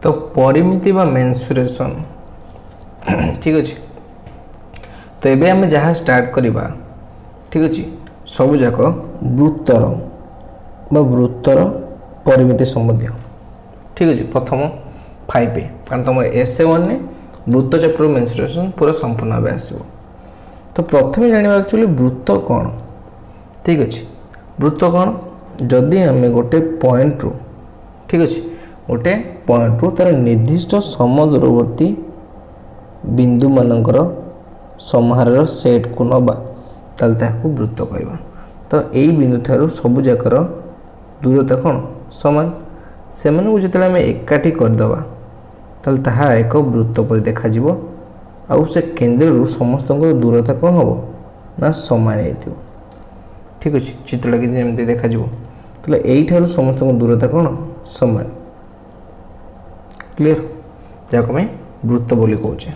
तो परिमिति बा मेंसुरेशन ठीक अच्छे। तो ये आम जहाँ स्टार्ट करवा ठीक अच्छे सब जाक वृत्तर बा वृत्तर परिमिति संबंधी ठीक अच्छे। प्रथम 5 कारण तुम SA1 ने वृत्त चैप्टर मेंसुरेशन पूरा संपूर्ण भाव आसो। तो प्रथम जाना एक्चुअली वृत्त कौन ठीक अच्छे। वृत्त कौन जदि आम गोटे पॉइंट रू ठीक अच्छे गोटे पॉइंट रू तार निर्दिष्ट समदूरवर्ती बिंदु मानकर समाहार सेट को नवा ताल ताकू वृत्त कहवा। तो यही बिंदु ठारू सबु जाकर दूरता कौन समान से जो आम एकाठी करदे ताल ताहा एक वृत्त पर देखा आउ से केंद्र समस्त दूरता कौन हम ना समान हो ठीक अच्छे। चित्रटा कि देखा तो यही समस्त दूरता कौन समान क्लियर जहाँ आम वृत्त बोली कौचे।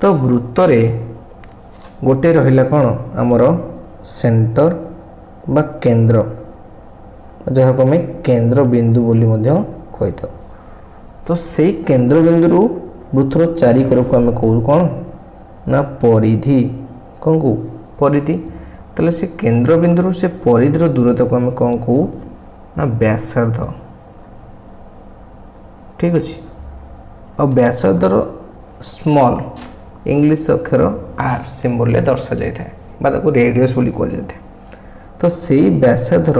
तो वृत्त रे गोटे रहिला कौन आमर सेंटर बा केंद्र जहाँ को आम केंद्र बिंदु बोली कही था। तो से केंद्र बिंदु वृत्तर चारिकर को आम कहू कौन ना परिधि कौन कहू परिधि। ताले से केंद्र बिंदु से परिधि दूरता को आम कौन कहू ना व्यासार्ध ठीक अच्छे। और व्यासार्धर स्मॉल इंग्लिश अक्षर आर सिंबल दर्शा जाए रेडियस बोली कह जाए। तो से व्यासार्धर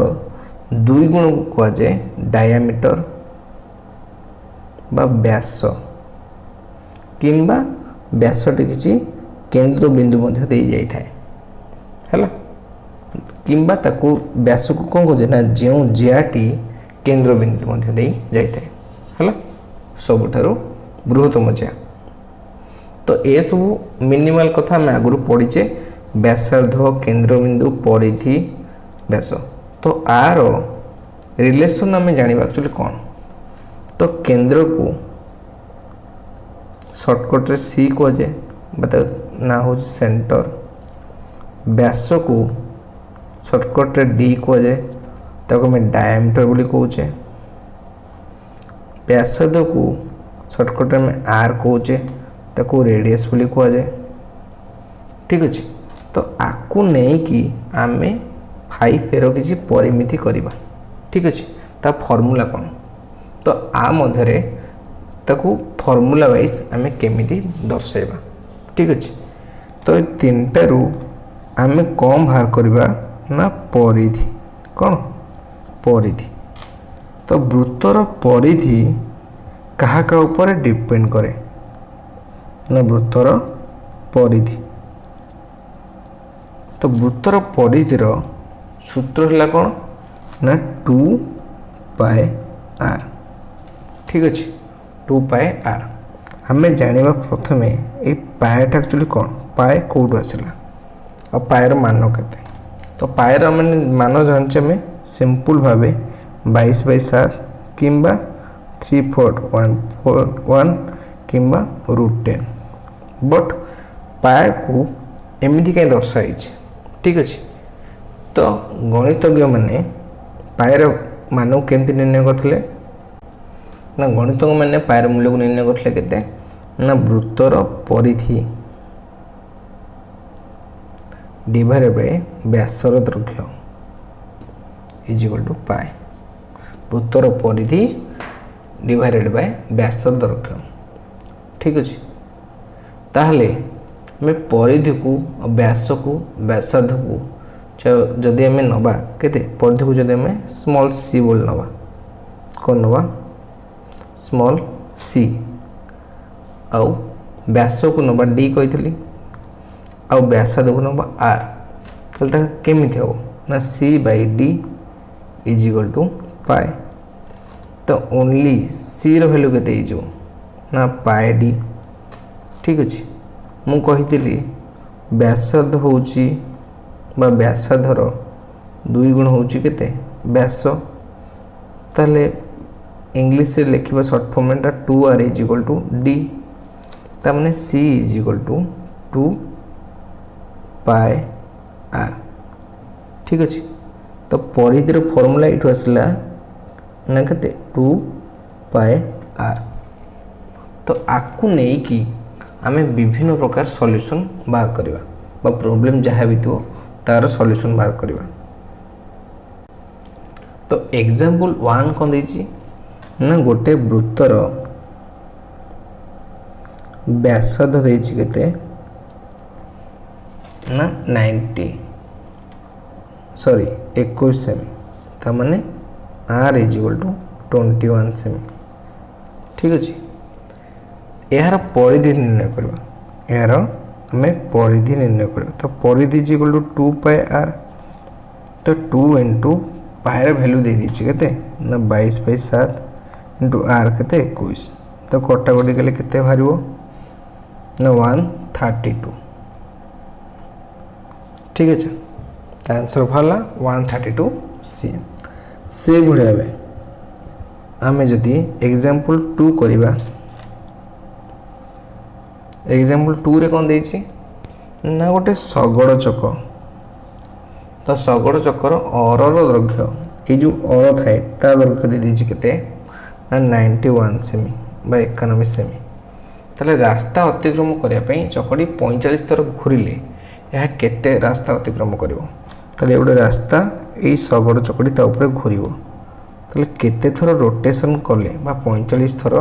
2 गुण को कह जाए डायामीटर बा व्यास किंबा व्यासटी किसी केंद्र बिंदु मध्य दे जाए है किंबा ताकू व्यास को कौन कहे ना जो जियाटी केंद्र बिंदु मध्य दे जाए है सबुठारु बृहत्तम जिया। तो ये सब मिनिमल कथा आम आगु पढ़ीचे व्यासार्ध केंद्र बिंदु परिधि व्यास। तो आर रिलेशन आम जाना एक्चुअली कौन। तो केंद्र को शॉर्टकट रे सी कह जाए ना हो सेंटर। व्यास को शॉर्टकट रे डी कह जाए ताको आम डायमीटर बोली कहे। व्यासार्ध को शॉर्टकट में आर कहे ताको रेडियस बोली कह जाए ठीक अच्छे। तो आकु नहीं कि आम 5 एर किसी परिमिति करवा ठीक अच्छे। ता फॉर्मूला कौन तो आ मध्य ताकू फॉर्मूला वाइज आम केमिति दर्शाइबा ठीक अच्छे। तो 3टारू आम कौन बाहर करवा ना परिधि कौन परिधि। तो वृत्तर परिधि कहा का ऊपर डिपेंड करे ना वृत्तर परिधि। तो वृत्तर परिधिर सूत्र है कौन ना 2πr ठीक अच्छे 2πr। आम जाना प्रथम ये पाएटा एक्चुअली कौन पाए कौटू आसला और पाएर मान केते। तो पाएर मान जानचे आम सिंपल भाव 22/7 किंबा 3.141 किंबा √10 बट पाए को एमती कहीं दर्शाई ठीक अच्छे। तो गणितज्ञ मैंने पाएर मान केमती निर्णय करते ना गणितज्ञ मैंने पाएर मूल्य को निर्णय करते केते ना वृत्तर परिधि डिवाइडेड बाय व्यासर दैर्घ्य इज इक्वल टू पाए। वृत्तर परिधि डिवाइडेड बाय व्यासर दैर्घ्य ठीक अच्छे। ताहले आम परिधि को व्यास को व्यासार्ध को जदि आम नवा केते परिधि को जदि आम स्मॉल सी बोल नवा कौन नवा स्मॉल सी आउ व्यास को नवा डी कही आउ व्यासार्ध को नवा आर ताहले केमिति हो ना C/D इज इक्वल टू पाए। तो ओनली सी वैल्यू केते ना पाए डी ठीक अच्छे। मु कही व्यासार्ध होची बा व्यासार्धर 2 गुण होची केते व्यास। ताले इंग्लिश रे लिखिबा short format 2r is equal to d ता माने c is equal to 2πr ठीक अच्छे। तो परिधिर फॉर्मूला ये आसला ना के 2πr आर। तो आपको नहीं कि आमे विभिन्न प्रकार सॉल्यूशन बाहर करवा बा प्रॉब्लम जहाँ भी थो तार सॉल्यूशन बाहर करवा। तो एग्जांपल 1 कौन देछि ना गोटे वृत्तर व्यासार्ध देछि केते ना 21 सेमी ता माने r इज इक्वल टू 21 सेमी। ठीक अछि यार परिधि निर्णय करबा यार हमें परिधि निर्णय करबा। तो परिधि is equal to 2 pi r। तो 2 इंटू पाई र वैल्यू दे दीछि केते ना 22/7 इंटू r केते 21। तो कटा कटी गले केते भारिबो ना 132। ठीक है आंसर भाला 132 cm। से भाई आम जदि एग्जांपल 2 करवा एग्जांपल 2 रे कौन देछि ना गोटे शगड़ चक। तो शगड़ चकर अरर दैर्घ्य ये जो अर थाए ता दैर्घ्य दे दीछि केते ना 91 सेमी बा 91 सेमी। ताले रास्ता अतिक्रम करिया पई चकड़ी 45 थर घुरिले यह केते रास्ता अतिक्रम करिवो। ताले एबडे रास्ता एई शगड़ चकड़ी ता ऊपर घुरिवो ताले केते थर रोटेशन कले बा 45 थर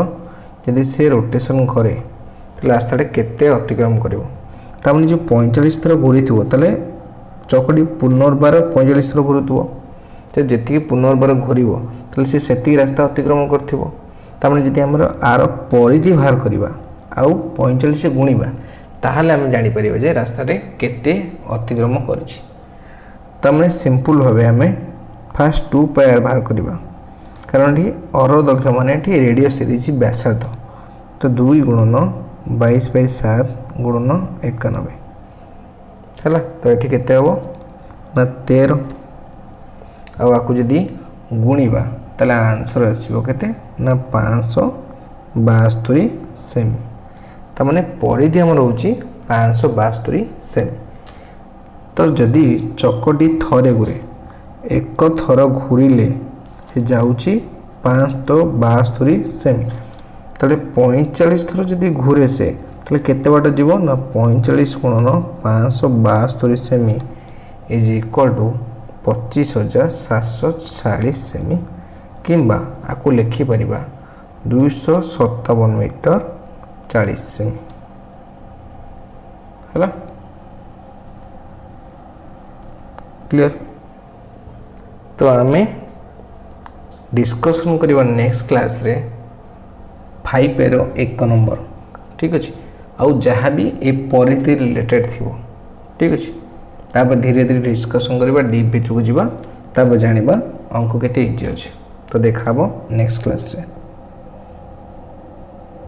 यदि से रोटेशन करे ताले रास्ताटे केते अतिक्रम करिवो। ता माने जो 45 थर घुरिथिवो ताले चकड़ी पुनर्बार 45 थर घुरुथिवो। ते जेति पुनर्बार घुरिवो ताले से सेति रास्ता अतिक्रम करथिवो। ता माने जदि हमर आर परिधि बाहर करिवा आउ 45 से गुणिबा ताहले आम जानि परिबा जे रास्ताटे केते अतिक्रम करिछि। तमने सिंपल भाबे हमें फास्ट 2 पाई r बाहर करबा कारण ये अर दैर्घ्य माने एठी रेडियस देछि व्यासार्ध। तो 2 गुणन 22/7 गुणन 91 हैला। तो एठी केते हबो ना 13 आ आकु जदी गुणिबा ताले आंसर आसीबो केते ना 572 सेमी। ता माने परिधि हमर होची 572 सेमी। तो जदि चकटी थरे घुरे एक थर घूरिले से जाऊँगी 572 सेमी। ताले 45 थर जदि घूरे से ताले केते बाट जीवो ना 45 गुणन 572 सेमी इज इक्वल टू 25,740 सेमी किंबा आकु लिखि परिबा 257 मीटर 40 सेमी हैला। क्लियर। तो आम डिस्कशन करवा नेक्स्ट क्लास रे 5 एर 1 नंबर। ठीक अच्छे आउ जहाँ भी ए परिधि रिलेटेड थी। ठीक अच्छे तापर धीरे धीरे डिस्कशन करवा डीप भितर को जावा तापर जानिबा अंक केते इजी अच्छे। तो देखा नेक्स्ट क्लास रे।